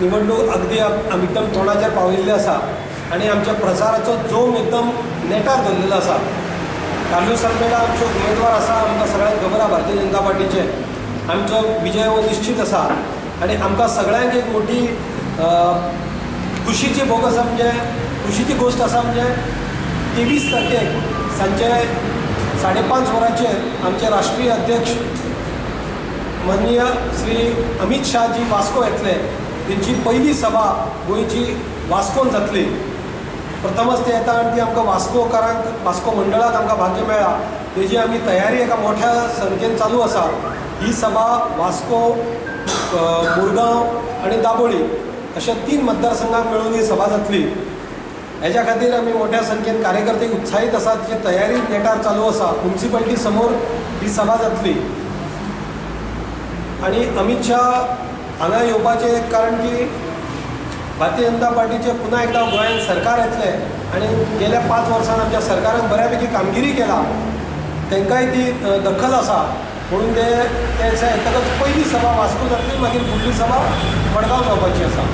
निवडणूक अगदी एकदम तोंडाचेर पाविल्ली आसा आनी आमच्या प्रचाराचो जोम एकदम नेटार धरलेलो आसा। कार्लो सर्मेला आमचे उमेदवार आसा, आमकां सगळ्यांक खबर आसा भारतीय जनता पार्टीचे आमचो विजय हो निश्चित आसा आनी आमकां सगळ्यांक एक मोठी खुशीची भोग आसा, म्हणजे खुशीची गोश्ट आसा, म्हणजे 23 तारखेक सांजे 5:30 वरांचेर आमचे राष्ट्रीय अध्यक्ष माननीय श्री अमित शाह जी वास्को येतले, तेंची पहिली सभा गोंयची वास्कोन जातली। प्रथमच ते येता आनी ती आमकां वास्कोकारांक, वास्को मंडळाक आमकां भाग्य मेळ्ळा, तेजी आमी तयारी एका मोठ्या संख्येन चालू आसा। ही सभा वास्को, मुरगांव आनी दाबोळी अशा 3 मतदारसंघांक मेळून ही सभा जातली। हेच्या खातीर आमी मोठ्या संख्येन कार्यकर्ते उत्साहीत आसात, जी तयारी नेटार चालू आसा। म्युनिसिपालिटी समोर ही सभा जातली आनी अमित शाह हांगा येवपाचें कारण की भारतीय जनता पार्टीचे पुन्हा एकदा गोंयांत सरकार येतले आनी गेल्या 5 वर्सांत आमच्या सरकारान बऱ्यापैकी कामगिरी केला, तांकांय ती दखल आसा, म्हणून ते येतकच पहिली सभा वास्को जातली, मागीर फुडली सभा मडगांव जावपाची आसा।